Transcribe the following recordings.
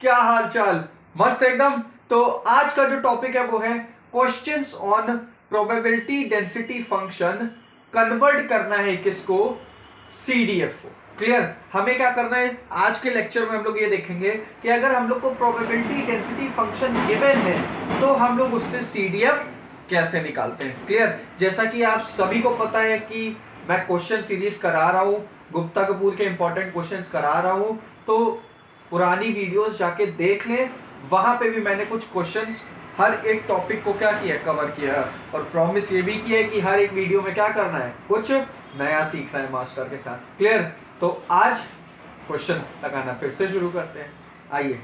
क्या हाल चाल? मस्त एकदम। तो आज का जो टॉपिक है वो है questions on probability density function. Convert करना है किसको? सीडीएफ को। क्लियर? हमें क्या करना है आज के लेक्चर में? हम लोग ये देखेंगे कि अगर हम लोग को प्रोबेबिलिटी डेंसिटी फंक्शन गिवन है तो हम लोग उससे सीडीएफ कैसे निकालते हैं। क्लियर? जैसा कि आप सभी को पता है कि मैं क्वेश्चन सीरीज करा रहा हूं, गुप्ता कपूर के इंपॉर्टेंट क्वेश्चंस करा रहा हूं, तो पुरानी वीडियोस जाके देख लें। वहां पे भी मैंने कुछ क्वेश्चंस हर एक टॉपिक को क्या किया, कवर किया है। और प्रॉमिस ये भी किया है कि हर एक वीडियो में क्या करना है, कुछ नया सीखना है मास्टर के साथ। क्लियर? तो आज क्वेश्चन लगाना फिर से शुरू करते हैं। आइए,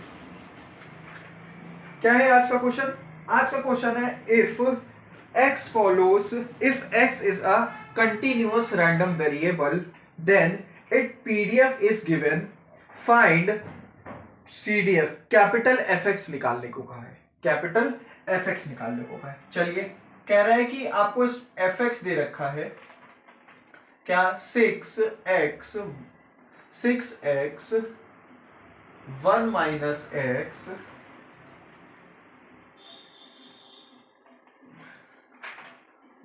क्या है आज का क्वेश्चन? आज का क्वेश्चन है if x follows, if x is a continuous random variable then its PDF is given, find CDF। Capital fx निकालने को कहा है, कैपिटल fx निकालने को कहा है। चलिए, कह रहा है कि आपको इस fx दे रखा है क्या, 6x 1 माइनस x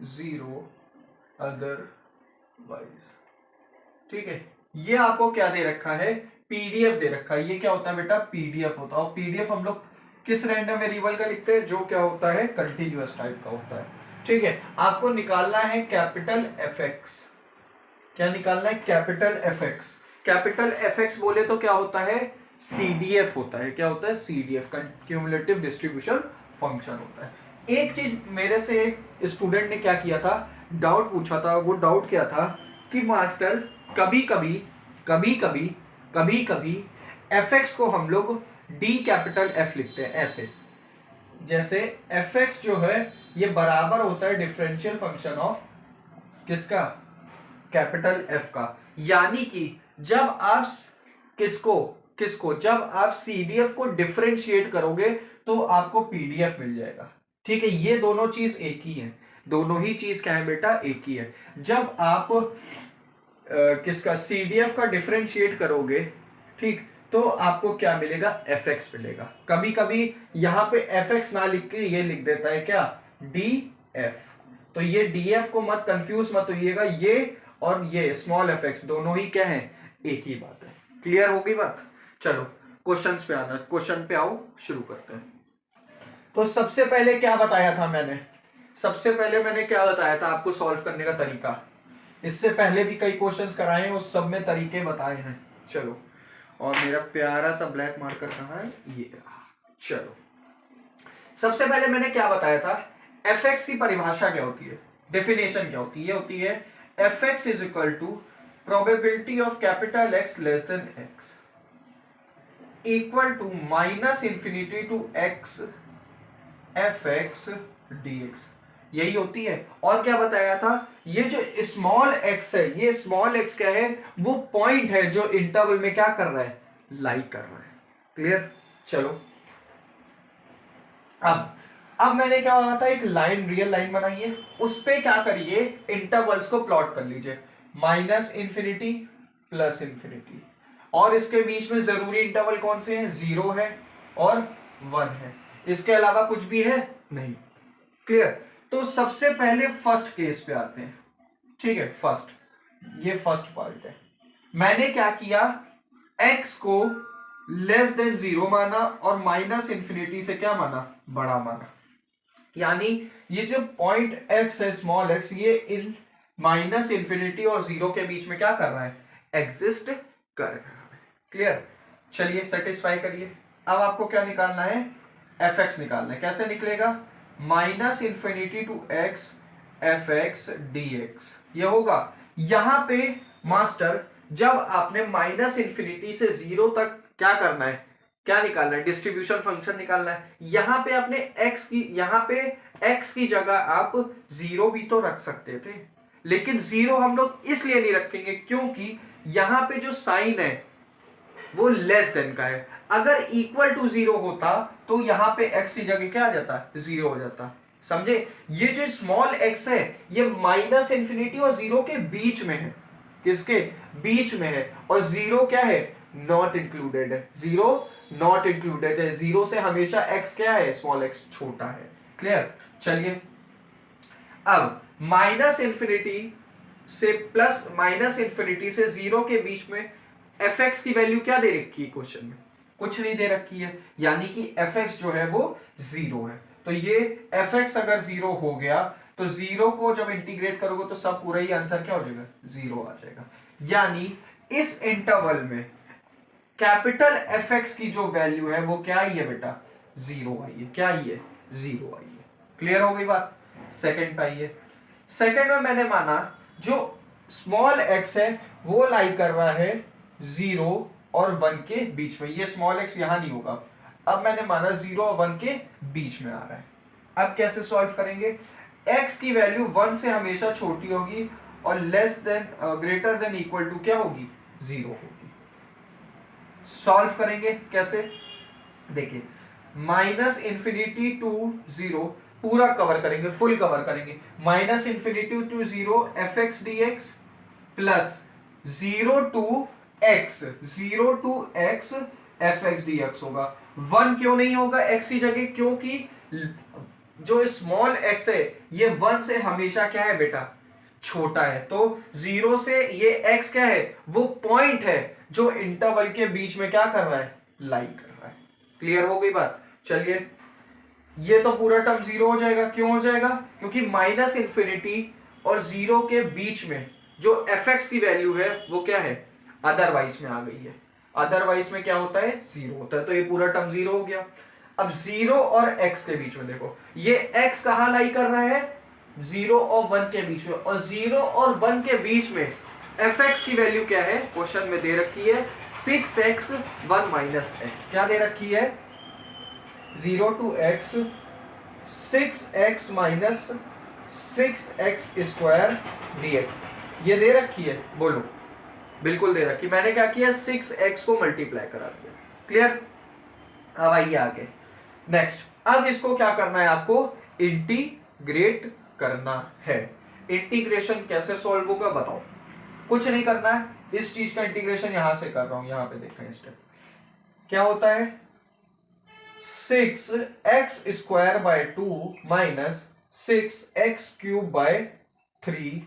0 अदरवाइज। ठीक है, ये आपको क्या दे रखा है? पीडीएफ दे रखा है। ये क्या होता है बेटा? पीडीएफ होता है। और पीडीएफ हम लोग किस रैंडम वेरिएबल का लिखते हैं? जो क्या होता है, कंटीन्यूअस टाइप का होता है। ठीक है, आपको निकालना है कैपिटल एफएक्स। क्या निकालना है? Capital FX. कैपिटल एफएक्स बोले तो क्या होता है? सीडीएफ होता है। क्या होता है? सीडीएफ, क्यूमुलेटिव डिस्ट्रीब्यूशन फंक्शन होता है। एक चीज मेरे से एक स्टूडेंट ने क्या किया था, डाउट पूछा था। वो डाउट क्या था कि मास्टर कभी कभी fx को हम लोग d कैपिटल f लिखते हैं ऐसे, जैसे fx जो है ये बराबर होता है डिफरेंशियल फंक्शन ऑफ किसका? कैपिटल f का। यानी कि जब आप किसको जब आप CDF को डिफरेंशिएट करोगे तो आपको PDF मिल जाएगा। ठीक है, ये दोनों चीज एक ही है। दोनों ही चीज क्या है बेटा? एक ही है। जब आप किसका CDF का डिफरेंशिएट करोगे, ठीक, तो आपको क्या मिलेगा? fx मिलेगा। कभी कभी यहां पे fx ना लिख के ये लिख देता है क्या? df। तो ये df को मत कंफ्यूज मत होइएगा, ये और ये स्मॉल fx दोनों ही क्या है? एक ही बात है। क्लियर होगी बात? चलो क्वेश्चंस पे आना, क्वेश्चन पे आओ, शुरू करते हैं। तो सबसे पहले क्या बताया था मैंने? सबसे पहले मैंने क्या बताया था आपको सॉल्व करने का तरीका? इससे पहले भी कई क्वेश्चंस कराए हैं, उस सब में तरीके बताए हैं। चलो, और मेरा प्यारा सा ब्लैक मार्कर कहाँ है? ये रहा। चलो, सबसे पहले मैंने क्या बताया था? fx की परिभाषा क्या होती है, डेफिनेशन क्या होती है? ये होती है fx is equal to probability of capital x less than x equal to minus infinity to x fx dx। यही होती है। और क्या बताया था? ये जो स्मॉल x है, ये स्मॉल x क्या है? वो पॉइंट है जो इंटरवल में क्या कर रहा है? लाई कर रहा है। क्लियर? चलो, अब मैंने क्या कहा था? एक लाइन, रियल लाइन बनाइए, उस पे क्या करिए? इंटरवल्स को प्लॉट कर लीजिए, माइनस इंफिनिटी प्लस इंफिनिटी। और इसके बीच में जरूरी इंटरवल कौन से हैं? 0 है और 1 है। इसके अलावा कुछ भी है नहीं। क्लियर? तो सबसे पहले फर्स्ट केस पे आते हैं। ठीक है, फर्स्ट, ये फर्स्ट पार्ट है। मैंने क्या किया? x को लेस देन 0 माना और माइनस इंफिनिटी से क्या माना? बड़ा माना। यानी ये जो पॉइंट x है, स्मॉल x, ये इन माइनस इंफिनिटी और 0 के बीच में क्या कर रहा है? एग्जिस्ट कर रहा है। क्लियर? चलिए सेटिस्फाई करिए। अब आपको क्या निकालना है? fx निकालना है। कैसे निकलेगा? Minus infinity to x fx dx। ये होगा। यहां पे मास्टर जब आपने माइनस इंफिनिटी से 0 तक क्या करना है? क्या निकालना है? डिस्ट्रीब्यूशन फंक्शन निकालना है। यहां पे आपने x की जगह आप 0 भी तो रख सकते थे, लेकिन 0 हम लोग इसलिए नहीं रखेंगे क्योंकि यहां पे जो साइन है वो लेस देन का है। अगर इक्वल टू 0 होता तो यहां पे x की जगह क्या आ जाता? 0 हो जाता। समझे? ये जो स्मॉल x है ये माइनस इंफिनिटी और 0 के बीच में है। किसके बीच में है? और 0 क्या है? नॉट इंक्लूडेड है। 0 नॉट इंक्लूडेड है, जीरो से हमेशा x क्या है, स्मॉल x छोटा है। क्लियर। चलिए अब माइनस इंफिनिटी से प्लस माइनस इंफिनिटी से जीरो के बीच में एफ एक्स की वैल्यू क्या दे रखी है क्वेश्चन में, कुछ नहीं दे रखी है, यानी कि एफ एक्स जो है वो जीरो है। तो ये एफ एक्स अगर जीरो हो गया तो जीरो को जब इंटीग्रेट करोगे तो सब पूरा ही आंसर क्या हो जाएगा, जीरो आ जाएगा। यानी इस इंटरवल में कैपिटल एफ एक्स की जो वैल्यू है वो क्या आई है बेटा, जीरो आई है। क्या आई है, जीरो आई है। क्लियर हो गई बात। सेकंड पे आइए। सेकंड में मैंने माना जो स्मॉल एक्स है वो लाई कर रहा है जीरो और वन के बीच में, ये स्मॉल एक्स यहां नहीं होगा। अब मैंने माना जीरो और वन के बीच में आ रहा है। अब कैसे सॉल्व करेंगे, एक्स की वैल्यू वन से हमेशा छोटी होगी और less than greater than equal to क्या होगी, जीरो होगी। सॉल्व करेंगे कैसे, देखिए माइनस इंफिनिटी टू जीरो पूरा कवर करेंगे, फुल कवर करेंगे। Minus infinity to zero f x d x plus zero to x f x d x होगा। वन क्यों नहीं होगा एक्स की जगह, क्योंकि जो स्मॉल एक्स है ये वन से हमेशा क्या है बेटा, छोटा है। तो जीरो से ये एक्स क्या है, वो पॉइंट है जो इंटरवल के बीच में क्या कर रहा है, लाई कर रहा है। क्लियर हो गई बात। चलिए ये तो पूरा टर्म जीरो हो जाएगा, क्यों हो जाएगा, क्योंकि माइनस इंफिनिटी और जीरो के बीच में जो एफ एक्स की वैल्यू है वो क्या है, अदरवाइज में आ गई है। अदरवाइज में क्या होता है, जीरो होता है। तो ये पूरा टर्म जीरो हो गया। अब जीरो और एक्स के बीच में देखो, ये एक्स कहां लाई कर रहा है, जीरो और वन के बीच में, और जीरो और वन के बीच में एफ एक्स की वैल्यू क्या है, क्वेश्चन में दे रखी है 6x 1 माइनस एक्स। क्या दे रखी है, 0 to x 6x minus 6x square dx ये दे रखी है, बोलो बिल्कुल दे रखी। मैंने क्या किया, 6x को मल्टीप्लाई करा दिया। क्लियर। अब आइए आगे नेक्स्ट। अब इसको क्या करना है, आपको इंटीग्रेट करना है। इंटीग्रेशन कैसे सॉल्व होगा बताओ, कुछ नहीं करना है, इस चीज का इंटीग्रेशन यहां से कर रहा हूं, यहां पे देखें स्टेप क्या होता है, 6x square by 2 minus 6x cube by 3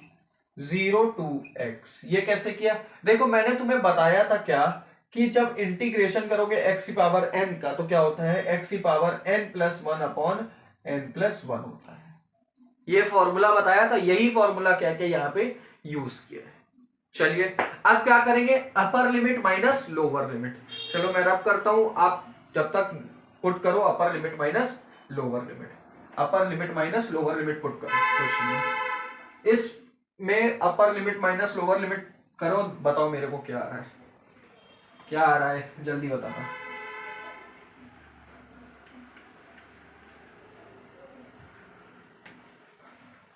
0 to x। ये कैसे किया, देखो मैंने तुम्हें बताया था क्या कि जब इंटीग्रेशन करोगे x की पावर n का तो क्या होता है, x की power n plus one upon n plus one होता है। ये फॉर्मूला बताया था, यही फॉर्मूला क्या क्या यहाँ पे यूज किया है। चलिए अब क्या करेंगे, upper limit minus lower limit. चलो मैं रब करता हूं, आप जब तक पुट करो अपर limit minus lower limit, upper limit minus lower limit put करो क्वेश्चन में। इसमें अपर लिमिट माइनस लोअर लिमिट करो, बताओ मेरे को क्या आ रहा है, क्या आ रहा है जल्दी बताना।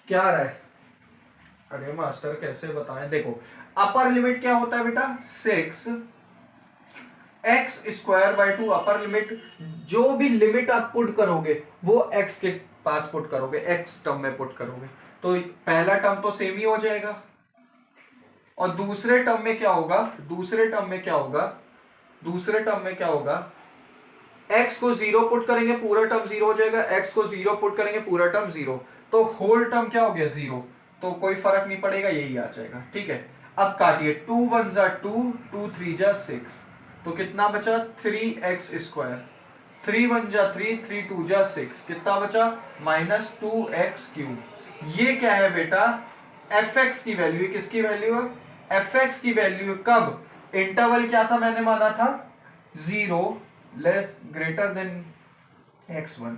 क्या आ रहा है, अरे मास्टर कैसे बताएं, देखो अपर लिमिट क्या होता है बेटा, 6x square by 2। Upper limit जो भी लिमिट आप पुट करोगे वो x के पास पुट करोगे, x टर्म में पुट करोगे, तो पहला टर्म तो सेम ही हो जाएगा। और दूसरे टर्म में क्या होगा, दूसरे टर्म में क्या होगा, x को 0 पुट करेंगे पूरा टर्म 0 हो जाएगा, x को 0 पुट करेंगे पूरा टर्म 0, तो होल टर्म क्या हो गया 0, तो कोई फर्क नहीं पड़ेगा, यही आ जाएगा। ठीक है, अब काटिए, 2 1 जा 2, 2 3 जा 6, तो कितना बचा 3x स्क्वायर, 3 1 जा 3, 3 2 जा 6, कितना बचा माइनस 2x क्यूब। ये क्या है बेटा, fx की वैल्यू, किसकी वैल्यू है, fx की वैल्यू। कब, इंटरवल क्या था मैंने माना था 0 लेस ग्रेटर देन x1।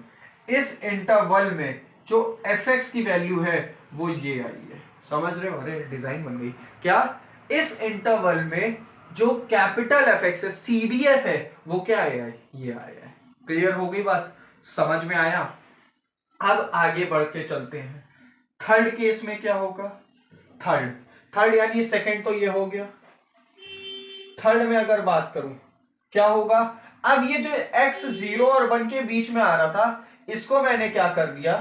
इस इंटरवल में जो fx की वैल्यू है वो ये आई है, समझ रहे हो, अरे डिजाइन बन गई क्या। इस इंटरवल में जो कैपिटल fx है, CDF है, वो क्या आया है, ये आया है। क्लियर हो गई बात, समझ में आया। अब आगे बढ़ के चलते हैं, थर्ड केस में क्या होगा, थर्ड यानी सेकंड तो ये हो गया, थर्ड में अगर बात करूं क्या होगा, अब ये जो x 0 और 1 के बीच में आ रहा था, इसको मैंने क्या कर दिया,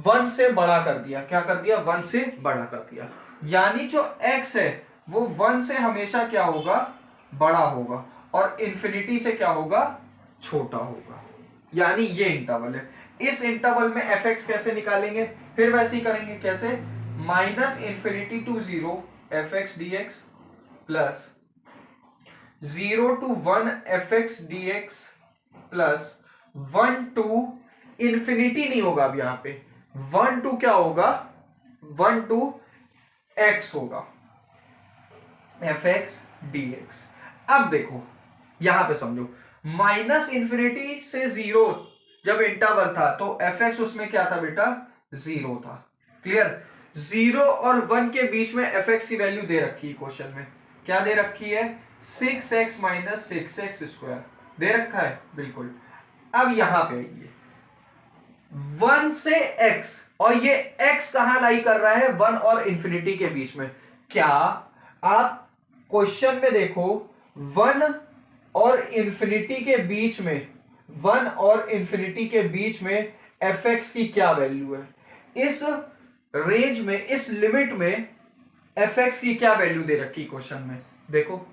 1 से बड़ा कर दिया। क्या कर दिया, 1 से बड़ा कर दिया। यानी जो x है वो 1 से हमेशा क्या होगा, बड़ा होगा, और इन्फिनिटी से क्या होगा, छोटा होगा, यानी ये इंटरवल है। इस इंटरवल में एफ एक्स कैसे निकालेंगे, फिर वैसे ही करेंगे, कैसे, minus infinity to zero f x d x plus 0 to 1 f x d x plus 1 to infinity नहीं होगा, अब यहां पे 1 to क्या होगा, 1 to x होगा एफ एक्स डी एक्स। अब देखो यहां पे समझो, माइनस इन्फिनिटी से 0 जब इंटरवल था तो एफ एक्स उसमें क्या था बेटा, 0 था। क्लियर, 0 और 1 के बीच में एफ एक्स की वैल्यू दे रखी है क्वेश्चन में, क्या दे रखी है, 6x माइनस 6x स्क्वायर दे रखा है, बिल्कुल। अब यहां पे आइए, 1 से x, और ये x कहां लाई कर रहा है, 1 और इंफिनिटी के बीच में। क्या आप क्वेश्चन में देखो, 1 और इंफिनिटी के बीच में, 1 और इंफिनिटी के बीच में एफ एक्स की क्या वैल्यू है, इस रेंज में, इस लिमिट में एफ एक्स की क्या वैल्यू दे रखी क्वेश्चन में, देखो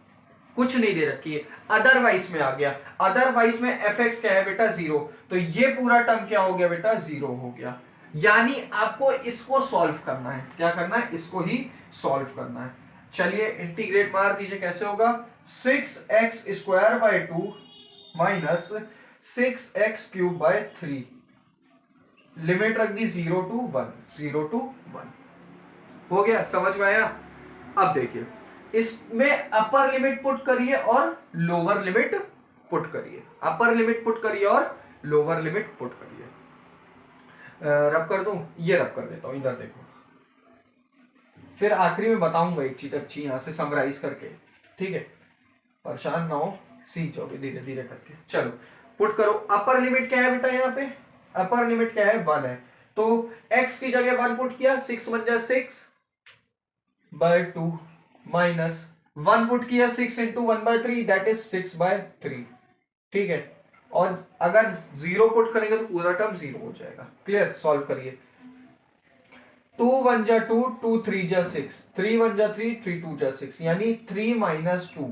कुछ नहीं दे रखी है, अदरवाइज में आ गया। अदरवाइज में एफ एक्स क्या है बेटा, 0, तो ये पूरा टर्म क्या हो गया बेटा, 0 हो गया। यानी आपको इसको सॉल्व करना है, क्या करना है, इसको ही सॉल्व करना है। चलिए इंटीग्रेट मार दीजिए, कैसे होगा, 6x square by 2 minus 6x cube by 3, limit रख दी 0 to 1, 0 to 1 हो गया, समझ में आया। अब देखिए इसमें अपर लिमिट पुट करिए और लोअर लिमिट पुट करिए, अपर लिमिट पुट करिए और लोअर लिमिट पुट करिए। रब कर दूं, ये रब कर देता हूं, इधर देखो, फिर आखिरी में बताऊंगा एक चीज अच्छी यहां से समराइज करके, ठीक है, परेशान ना हो, सीख जाओगे धीरे धीरे करके। चलो पुट करो, अपर लिमिट क्या है बेटा, यहाँ पे अपर लिमिट क्या है, 1 है, तो x की जगह 1 पुट किया, 6 बन जाए 6 बाय 2 माइनस 1 पुट किया, 6 इंटू 1/3 दैट इज 6/3, ठीक है। और अगर 0 पुट करेंगे तो पूरा टर्म 0 हो जाएगा। क्लियर, सॉल्व करिए, 2 1 जा 2, 2 3 जा 6, 3 1 जा 3, 3 2 जा 6, यानी 3 माइनस 2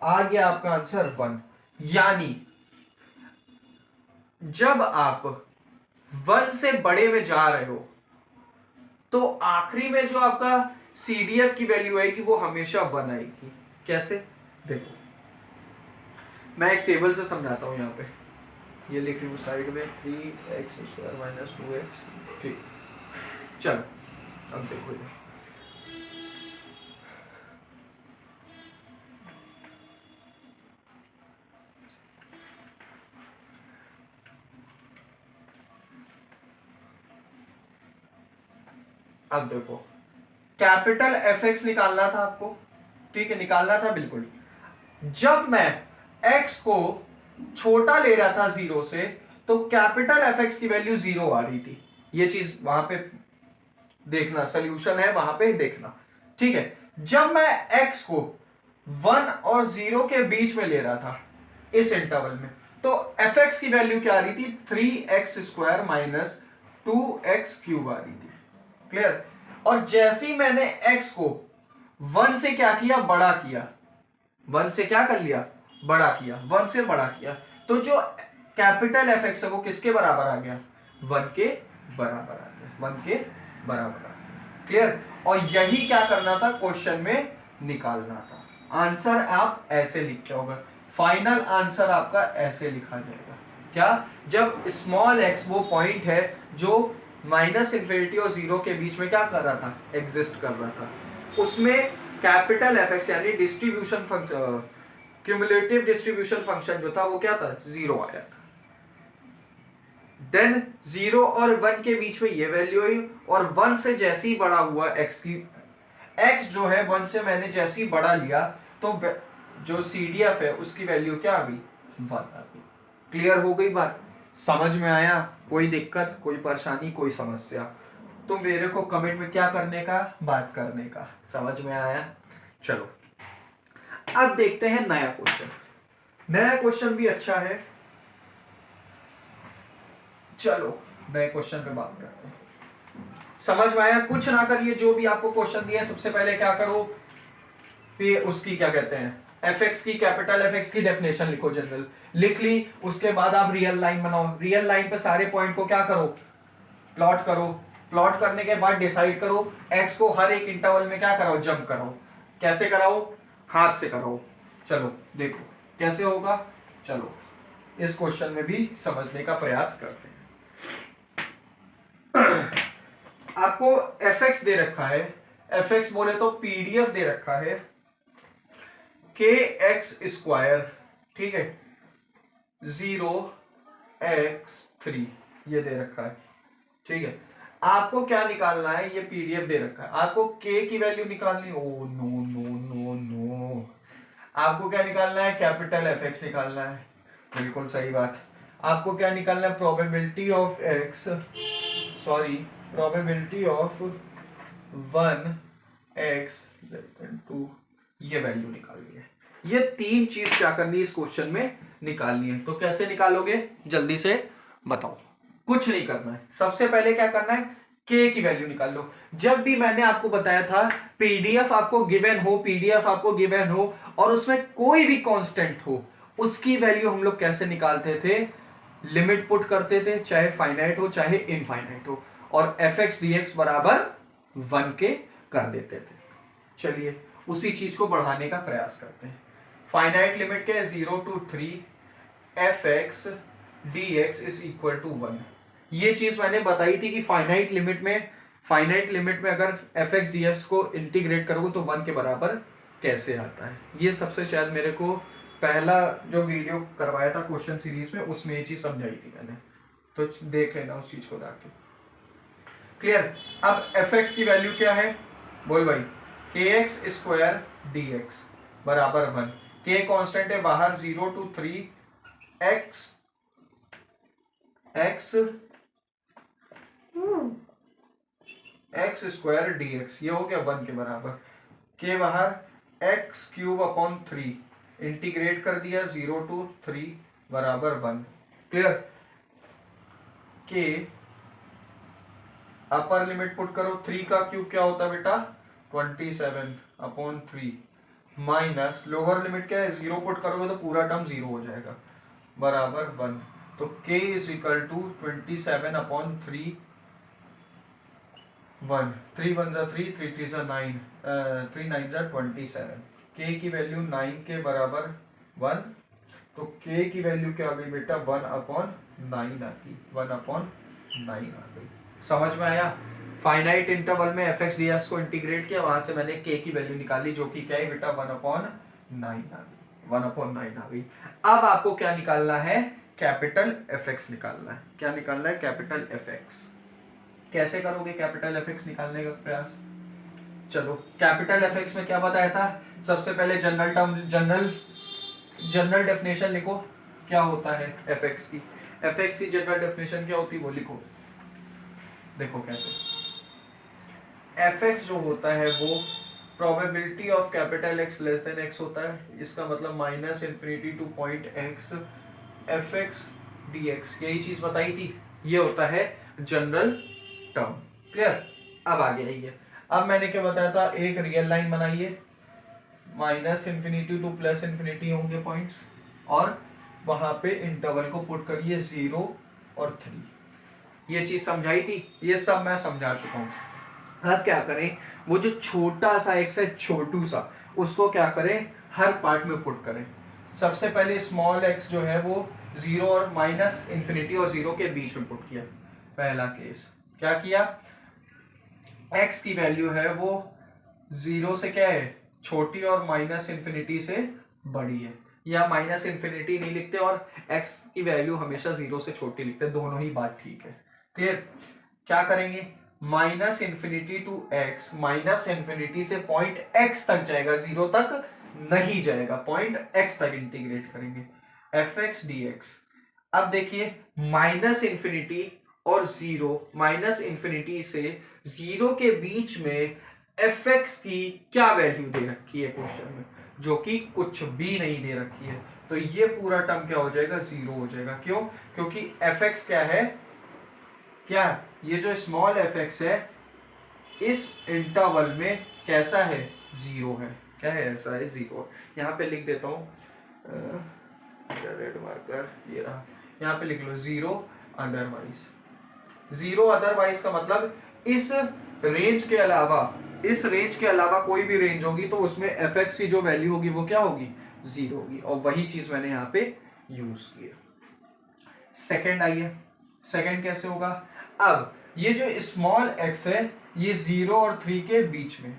आ गया आपका आंसर 1। यानी जब आप 1 से बड़े में जा रहे हो तो आखिरी में जो आपका CDF की वैल्यू आएगी वो हमेशा 1 आएगी। कैसे, देखो मैं एक टेबल से समझाता हूं, यहाँ पे ये लिख रही हूँ साइड में, 3x स्क्वायर माइनस 2x, ठीक। चलो अब देखो ये, अब देखो कैपिटल एफ एक्स निकालना था आपको, ठीक है, निकालना था बिल्कुल। जब मैं x को छोटा ले रहा था 0 से तो कैपिटल एफ एक्स की वैल्यू 0 आ रही थी, ये चीज वहां पे देखना, सोल्यूशन है वहां पे देखना, ठीक है। जब मैं x को 1 और 0 के बीच में ले रहा था इस इंटरवल में, तो एफ एक्स की वैल्यू क्या आ रही थी, 3x square minus 2x cube आ रही थी। क्लियर, और जैसे ही मैंने x को 1 से क्या किया, बड़ा किया, 1 से क्या कर लिया, बड़ा किया, 1 से बड़ा किया, तो जो कैपिटल एफ एक्स है वो किसके बराबर आ गया, 1 के बराबर आ गया, 1 के बराबर आ गया। क्लियर, और यही क्या करना था, क्वेश्चन में निकालना था। आंसर आप ऐसे लिख के होगा, फाइनल आंसर आपका ऐसे लिखा जाएगा, क्या, जब स्मॉल x वो पॉइंट है जो माइनस इन्फिनिटी और 0 के बीच में क्या कर रहा था, एग्जिस्ट कर रहा था, उसमें कैपिटल एफ एक्स यानी distribution function, cumulative distribution function जो था वो क्या था, 0 आया था। देन 0 और 1 के बीच में ये वैल्यू आई, और 1 से जैसे ही बड़ा हुआ x की, x जो है 1 से मैंने जैसे ही बड़ा लिया तो जो CDF है उसकी वैल्यू क्या आ गई, 1 आ गई। क्लियर हो गई बात, समझ में आया, कोई दिक्कत, कोई परेशानी, कोई समस्या, तो मेरे को कमेंट में क्या करने का, बात करने का। समझ में आया, चलो अब देखते हैं नया क्वेश्चन। नया क्वेश्चन भी अच्छा है, चलो नए क्वेश्चन पे बात करते हैं। समझ में आया, कुछ ना करिए, जो भी आपको क्वेश्चन दिया है सबसे पहले क्या करो, फिर उसकी क्या कहते हैं, एफ एक्स की, कैपिटल एफ एक्स की डेफिनेशन लिखो जनरल, लिख ली। उसके बाद आप रियल लाइन बनाओ, रियल लाइन पे सारे पॉइंट को क्या करो, प्लॉट करो। प्लॉट करने के बाद डिसाइड करो एक्स को हर एक इंटरवल में क्या कराओ, जंप कराओ। कैसे कराओ, हाथ से कराओ। चलो देखो कैसे होगा, चलो इस क्वेश्चन में भी समझने का प्रयास करते हैं। आपको एफ एक्स दे रखा है, एफ एक्स बोले तो पीडीएफ दे रखा है के एक्स स्क्वायर, ठीक है, 0x3 ये दे रखा है, ठीक है। आपको क्या निकालना है, ये पीडीएफ दे रखा है, आपको के की वैल्यू निकालनी। Oh no no no no, आपको क्या निकालना है, कैपिटल एफ एक्स निकालना है, बिल्कुल सही बात। आपको क्या निकालना है, probability of x, sorry probability of 1x2, ये वैल्यू निकालनी है। ये तीन चीज क्या करनी है इस क्वेश्चन में निकालनी है। तो कैसे निकालोगे जल्दी से बताओ। कुछ नहीं करना है, सबसे पहले क्या करना है, के की वैल्यू निकाल लो। जब भी मैंने आपको बताया था पीडीएफ आपको गिवन हो, पीडीएफ आपको गिवन हो और उसमें कोई भी कांस्टेंट हो, उसकी वैल्यू हम लोग कैसे निकालते थे, लिमिट पुट करते थे, चाहे फाइनाइट हो चाहे इनफाइनाइट हो, और एफ एक्स डी एक्स बराबर 1 के कर देते थे। चलिए उसी चीज को बढ़ाने का प्रयास करते हैं। फाइनाइट लिमिट क्या है, 0 to 3 f x d x is equal to 1। ये चीज मैंने बताई थी कि फाइनाइट लिमिट में अगर एफ एक्स डी एक्स को इंटीग्रेट करोगे तो 1 के बराबर कैसे आता है। ये सबसे शायद मेरे को पहला जो वीडियो करवाया था क्वेश्चन सीरीज में, उसमें ये चीज समझाई थी मैंने, तो देख लेना उस चीज को जाके। क्लियर। अब एफ एक्स की वैल्यू क्या है, बोल भाई, के एक्स स्क्वायर डी एक्स बराबर 1। के कॉन्स्टेंट है बाहर, 0 to 3 x square D x, ये हो गया 1 के बराबर। के बाहर, एक्स क्यूब अपॉन 3 इंटीग्रेट कर दिया, 0 to 3 बराबर 1। क्लियर। के अपर लिमिट पुट करो, 3 का क्यूब क्या होता है बेटा, 27 अपॉन 3 माइनस लोअर लिमिट क्या है, 0 पुट करोगे तो पूरा टर्म 0 हो जाएगा, बराबर 1। तो k is equal to 27 upon 3 1, 3 1 जा 3, 3 3 जा 9, 3 9 जा 27। k की वैल्यू 9 के बराबर 1, तो k की वैल्यू क्या आ गई बेटा, 1 अपॉन 9 आ गई, 1 अपॉन 9 आ गई। समझ में आया। फाइनाइट इंटरवल में एफ एक्स डी एक्स को इंटीग्रेट किया, वहां से मैंने k की वैल्यू निकाली जो कि क्या है बेटा, 1 अपॉन 9 आ गई, 1 अपॉन 9 आ गई। अब आपको क्या निकालना है, कैपिटल एफ एक्स निकालना है। क्या निकालना है, कैपिटल एफ एक्स। कैसे करोगे कैपिटल एफ एक्स निकालने का प्रयास, चलो कैपिटल एफ एक्स में क्या बताया था, सबसे पहले जनरल टर्म, जनरल डेफिनेशन लिखो, क्या होता है एफ एक्स की। एफ एक्स की जनरल डेफिनेशन क्या होती है वो लिखो। देखो कैसे, एफ एक्स जो होता है वो probability of capital x less than x होता है। इसका मतलब minus infinity two point x f x d x, यही चीज बताई थी। ये होता है जनरल टर्म। क्लियर। अब आगे आइए, अब मैंने क्या बताया था, एक रियल लाइन बनाइए, minus infinity two plus infinity होंगे पॉइंट्स, और वहां पे इंटरवल को पुट करिए 0 और 3। ये चीज समझाई थी, ये सब मैं समझा चुका हूं। अब क्या करें, वो जो छोटा सा एक्स है, छोटू सा, उसको क्या करें, हर पार्ट में पुट करें। सबसे पहले स्मॉल एक्स जो है वो 0 और माइनस इन्फिनिटी और 0 के बीच में पुट किया। पहला केस क्या किया, एक्स की वैल्यू है वो 0 से क्या है, छोटी, और माइनस इन्फिनिटी से बड़ी है। या माइनस इन्फिनिटी नहीं लिखते और एक्स की वैल्यू हमेशा 0 से छोटी लिखते, दोनों ही बात ठीक है। क्लियर। क्या करेंगे, minus infinity to x, minus infinity से पॉइंट एक्स तक जाएगा, 0 तक नहीं जाएगा, पॉइंट एक्स तक इंटीग्रेट करेंगे, एफ एक्स डी एक्स। अब देखिए माइनस इन्फिनिटी और 0, माइनस इन्फिनिटी से 0 के बीच में एफ एक्स की क्या वैल्यू दे रखी है क्वेश्चन में, जो कि कुछ भी नहीं दे रखी है। तो ये पूरा टर्म क्या हो जाएगा, 0 हो जाएगा। क्यों, क्योंकि एफ एक्स क्या है, क्या ये जो स्मॉल एफ एक्स है इस इंटरवल में कैसा है, 0 है। क्या है ऐसा है 0। यहाँ पे लिख देता हूँ रेड मार्कर, ये रहा, यहाँ पे लिख लो 0 अदरवाइज। 0 अदरवाइज का मतलब इस रेंज के अलावा, इस रेंज के अलावा कोई भी रेंज होगी तो उसमें एफ एक्स की जो वैल्यू होगी वो क्या होगी, 0 होगी। और वही चीज मैंने यहाँ पे यूज की है। सेकेंड आइए, सेकेंड कैसे होगा। अब ये जो स्मॉल एक्स है ये 0 और 3 के बीच में है,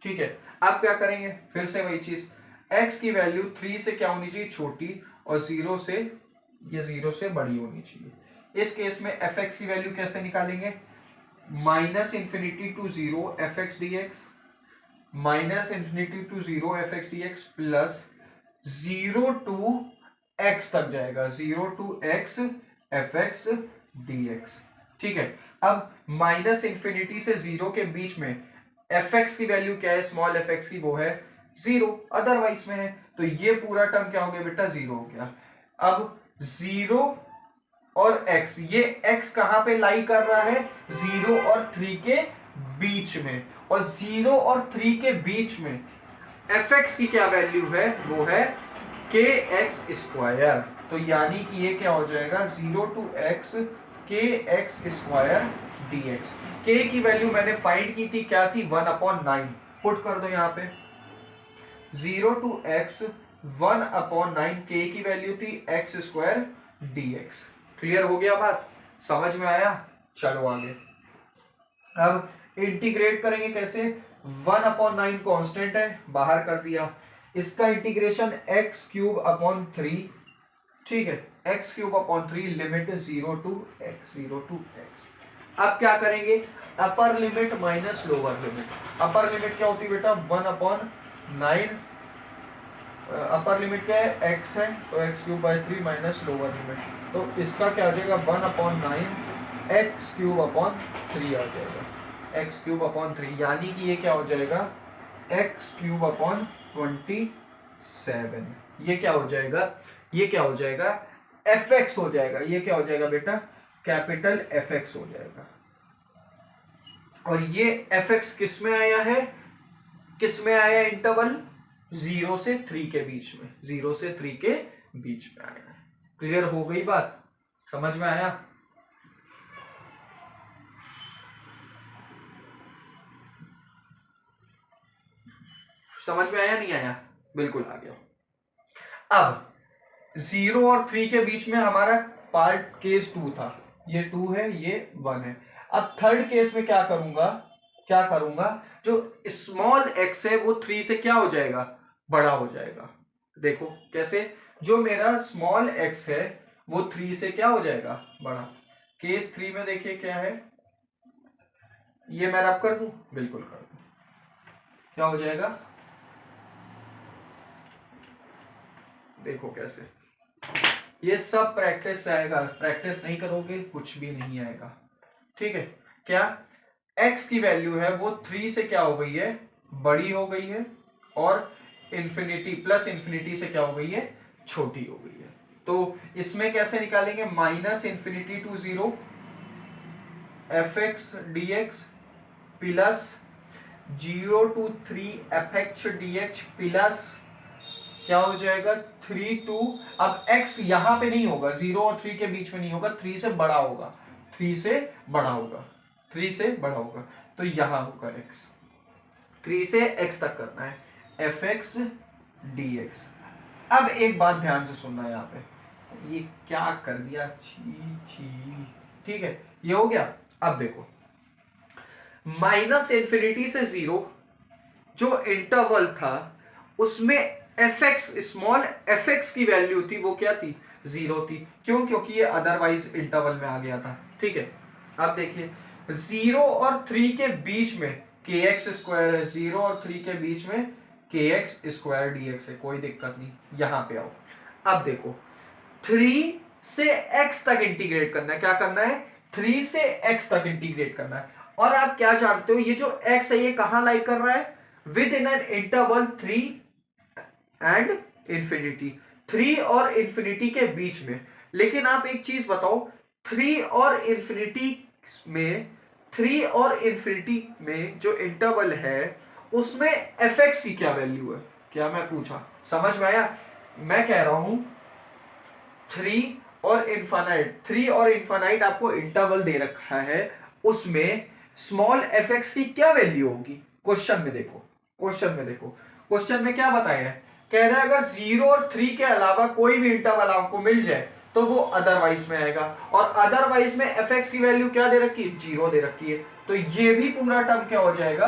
ठीक है। अब क्या करेंगे, फिर से वही चीज, x की वैल्यू 3 से क्या होनी चाहिए, छोटी, और 0 से, ये 0 से बड़ी होनी चाहिए। इस केस में एफ एक्स की वैल्यू कैसे निकालेंगे, minus infinity to 0 f x d x, minus infinity to 0 f x d x, plus 0 to x तक जाएगा, 0 to x f x d x, ठीक है। अब माइनस इंफिनिटी से 0 के बीच में एफ एक्स की वैल्यू क्या है, स्मॉल एफ एक्स की, वो है 0, अदरवाइज में है, तो ये पूरा टर्म क्या हो गया बेटा, 0 हो गया। अब 0 और x, ये x कहां पे लाई कर रहा है, 0 और 3 के बीच में, और 0 और 3 के बीच में एफ एक्स की क्या वैल्यू है, वो है के एक्स स्क्वायर। तो यानी कि ये क्या हो जाएगा, 0 टू x के एक्स स्क्वायर डी एक्स। के की वैल्यू मैंने फाइंड की थी, क्या थी, 1/9, पुट कर दो यहाँ पे, 0 टू x 1/9, के की वैल्यू थी x square D x. Clear हो गया बात, समझ में आया। चलो आगे, अब इंटीग्रेट करेंगे कैसे, 1/9 कांस्टेंट है, बाहर कर दिया, इसका इंटीग्रेशन x क्यूब अपॉन 3, ठीक है, x cube upon 3, limit 0 to x। अब क्या करेंगे, upper limit minus lower limit. Upper limit क्या होती है बेटा, 1/9, अपर लिमिट क्या है, x है, तो x cube by 3 minus lower limit, तो इसका क्या हो जाएगा, 1/9 x क्यूब अपॉन 3 आ जाएगा, x क्यूब अपॉन 3, यानी कि ये क्या हो जाएगा, x क्यूब अपॉन 27। ये क्या हो जाएगा, ये क्या हो जाएगा, एफ एक्स हो जाएगा। ये क्या हो जाएगा बेटा, कैपिटल एफ एक्स हो जाएगा। और ये एफ एक्स किस में आया है, किस में आया, इंटरवल 0 से 3 के बीच में, 0 से 3 के बीच में आया है। क्लियर हो गई बात, समझ में आया। समझ में आया, नहीं आया, बिल्कुल आ गया। अब 0 और 3 के बीच में हमारा पार्ट केस 2 था, ये 2 है, ये 1 है। अब थर्ड केस में क्या करूंगा, क्या करूंगा, जो स्मॉल x है वो 3 से क्या हो जाएगा, बड़ा हो जाएगा। देखो कैसे, जो मेरा स्मॉल x है वो 3 से क्या हो जाएगा, बड़ा। केस 3 में देखिए क्या है, ये मैं रब कर दूं, बिल्कुल कर दूं, क्या हो जाएगा, देखो कैसे, ये सब प्रैक्टिस से आएगा, प्रैक्टिस नहीं करोगे कुछ भी नहीं आएगा, ठीक है। क्या x की वैल्यू है वो 3 से क्या हो गई है, बड़ी हो गई है, और इंफिनिटी प्लस इंफिनिटी से क्या हो गई है, छोटी हो गई है। तो इसमें कैसे निकालेंगे, minus infinity to 0 f x d x, plus 0 to 3 f x d x, plus क्या हो जाएगा 3 टू, अब x यहां पे नहीं होगा, 0 और 3 के बीच में नहीं होगा, 3 से बड़ा होगा, 3 से बड़ा होगा, 3 से बड़ा होगा, तो यहां होगा x, 3 से x तक करना है, एफ एक्स डी एक्स। अब एक बात ध्यान से सुनना, यहाँ पे ये क्या कर दिया, छी, ठीक है, ये हो गया। अब देखो, माइनस इंफिनिटी से 0 जो इंटरवल था उसमें F x, small F x की वैल्यू थी वो क्या थी, 0 थी। क्यों, क्योंकि ये अदरवाइज इंटरवल में आ गया था, ठीक है। अब देखिए 0 और 3 के बीच में के एक्स स्क्वायर है, 0 और 3 के बीच में के एक्स स्क्वायर डी एक्स है, कोई दिक्कत नहीं, यहां पे आओ। अब देखो 3 से x तक इंटीग्रेट करना है, क्या करना है, 3 से x तक इंटीग्रेट करना है। और आप क्या जानते हो, ये जो x है ये कहां लाई कर रहा है, with in an interval 3 and infinity, 3 और इंफिनिटी के बीच में। लेकिन आप एक चीज बताओ, 3 और इंफिनिटी में, 3 और इंफिनिटी में जो इंटरवल है उसमें एफ एक्स की क्या वैल्यू है, क्या मैं पूछा, समझ में आया। मैं कह रहा हूं 3 और इन्फानाइट आपको इंटरवल दे रखा है, उसमें स्मॉल एफ एक्स की क्या वैल्यू होगी। क्वेश्चन में देखो, क्वेश्चन में क्या बताया है, कह रहा है अगर 0 और 3 के अलावा कोई भी इंटरवल आपको मिल जाए तो वो अदरवाइज में आएगा, और अदरवाइज में एफ एक्स की वैल्यू क्या दे रखी है, 0 दे रखी है। तो ये भी पूरा टर्म क्या हो जाएगा,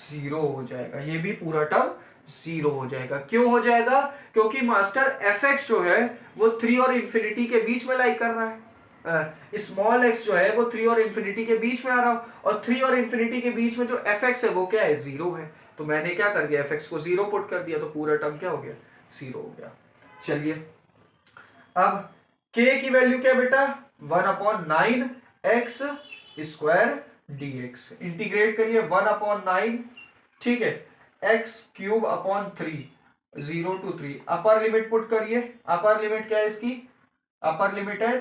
0 हो जाएगा, ये भी पूरा टर्म 0 हो जाएगा। क्यों हो जाएगा, क्योंकि मास्टर एफ एक्स जो है वो 3 और इंफिनिटी के बीच में लाई कर रहा है, स्मॉल एक्स जो है वो 3 और इंफिनिटी के बीच में आ रहा हो, और 3 और इंफिनिटी के बीच में जो एफ एक्स है वो क्या है, 0 है। तो मैंने क्या कर दिया, एफ एक्स को 0 पुट कर दिया, तो पूरा टर्म क्या हो गया, 0 हो गया। चलिए अब k की वैल्यू क्या बेटा, 1/9 x स्क्वायर dx, इंटीग्रेट करिए 1/9, ठीक है, x cube upon 3, 0 to 3, upper limit put करिए, अपर लिमिट क्या है इसकी, अपर लिमिट है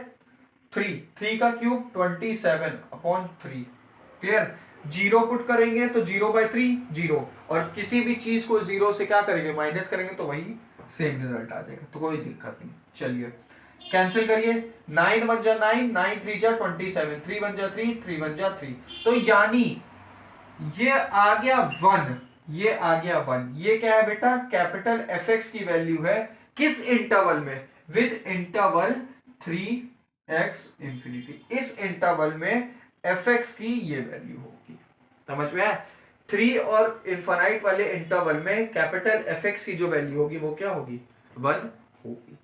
3 का क्यूब 27/3, क्लियर। 0 पुट करेंगे तो 0/3 0, और किसी भी चीज को 0 से क्या करेंगे, माइनस करेंगे तो वही सेम रिजल्ट आ जाएगा, तो कोई दिक्कत नहीं। चलिए कैंसिल करिए, 9 1 जा 9, 9 3 जा 27, 3 1 जा 3, 3 1 जा 3, तो यानी ये आ गया 1, ये आ गया 1। ये क्या है बेटा, कैपिटल एफ एक्स की वैल्यू है, किस इंटरवल में, विद इंटरवल 3x इंफिनिटी, इस इंटरवल में एफ एक्स की ये वैल्यू होगी, समझ में आया। 3 और इनफाइनाइट वाले इंटरवल में कैपिटल एफ एक्स की जो वैल्यू होगी वो क्या होगी, 1 होगी।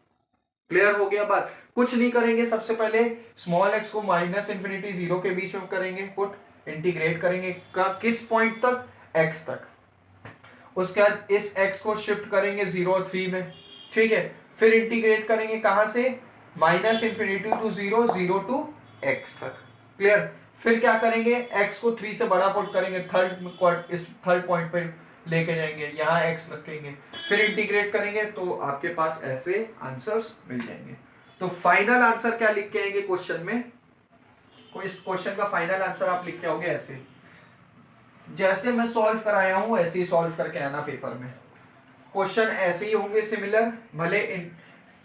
क्लियर हो गया बात। कुछ नहीं करेंगे, सबसे पहले स्मॉल एक्स को माइनस इंफिनिटी 0 के बीच में करेंगे पुट, इंटीग्रेट करेंगे किस पॉइंट तक, x तक, उसके बाद इस x को शिफ्ट करेंगे 0 और 3 में, ठीक है, फिर इंटीग्रेट करेंगे कहां से, minus infinity to 0, 0 to x तक, क्लियर। फिर क्या करेंगे, x को 3 से बड़ा पुट करेंगे, इस थर्ड पॉइंट पे लेके जाएंगे, यहाँ x रखेंगे, फिर इंटीग्रेट करेंगे, तो आपके पास ऐसे आंसर्स मिल जाएंगे। तो फाइनल आंसर क्या लिख के आएंगे क्वेश्चन में, इस क्वेश्चन का फाइनल आंसर आप लिख के आओगे ऐसे, जैसे मैं सॉल्व कराया हूं ऐसे ही सॉल्व करके आना पेपर में। क्वेश्चन ऐसे ही होंगे सिमिलर, भले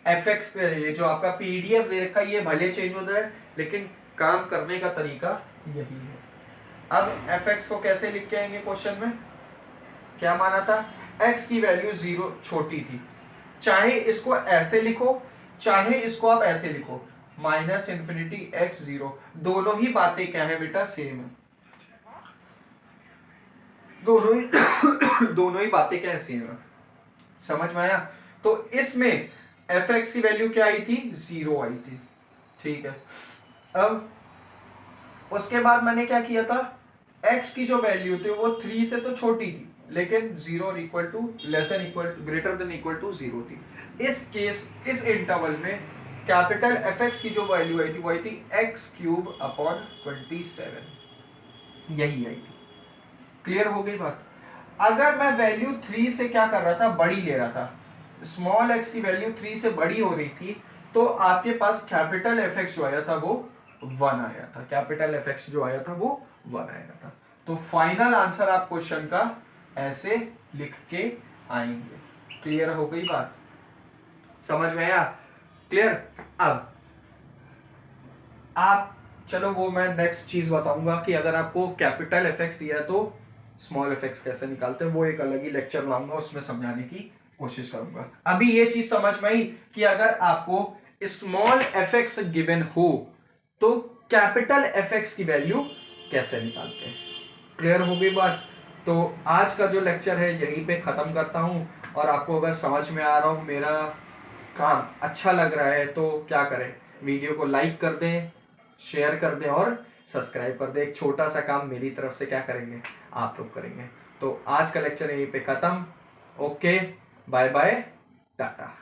एफ एक्स ये जो आपका पीडीएफ दे रखा है ये भले चेंज हो जाए, लेकिन काम करने का तरीका यही है। अब एफ एक्स को कैसे लिख के आएंगे क्वेश्चन में, क्या माना था, x की वैल्यू 0 छोटी थी, चाहे इसको ऐसे लिखो चाहे इसको आप ऐसे लिखो, माइनस इंफिनिटी x 0, दोनों ही बातें क्या है बेटा, सेम है, दोनों ही बातें क्या है, सेम है, समझ में आया। तो इसमें एफ एक्स की वैल्यू क्या आई थी, 0 आई थी, ठीक है। अब उसके बाद मैंने क्या किया था, x की जो वैल्यू थी वो 3 से तो छोटी थी, लेकिन 0 equal to less than equal greater than equal to 0 थी। इस केस इस इंटरवल में कैपिटल एफ एक्स की जो वैल्यू आई थी वो आई थी x क्यूब अपॉन 27, यही आई थी। क्लियर हो गई बात। अगर मैं वैल्यू 3 से क्या कर रहा था, बड़ी ले रहा था, स्मॉल x की वैल्यू 3 से बड़ी हो रही थी, तो आपके पास कैपिटल एफ एक्स जो आया था वो 1 आया था, कैपिटल एफ एक्स जो आया था वो 1 आया था। तो फाइनल आंसर आप क्वेश्चन का ऐसे लिख के आएंगे। क्लियर हो गई बात, समझ में आया, क्लियर। अब आप चलो वो मैं नेक्स्ट चीज बताऊंगा कि अगर आपको कैपिटल एफ एक्स दिया है तो स्मॉल एफ एक्स कैसे निकालते हैं, वो एक अलग ही लेक्चर लाऊंगा, उसमें समझाने की कोशिश करूंगा। अभी ये चीज समझ में आई कि अगर आपको स्मॉल एफ एक्स गिवन हो तो कैपिटल एफ एक्स की वैल्यू कैसे निकालते हैं। क्लियर हो गई बात। तो आज का जो लेक्चर है यहीं पे खत्म करता हूं, और आपको अगर समझ में आ रहा हूं, मेरा काम अच्छा लग रहा है, तो क्या करें, वीडियो को लाइक कर दें, शेयर कर दें और सब्सक्राइब कर दें। एक छोटा सा काम मेरी तरफ से क्या करेंगे, आप लोग करेंगे। तो आज का लेक्चर यहीं पे खत्म। Okay, bye bye, Tata.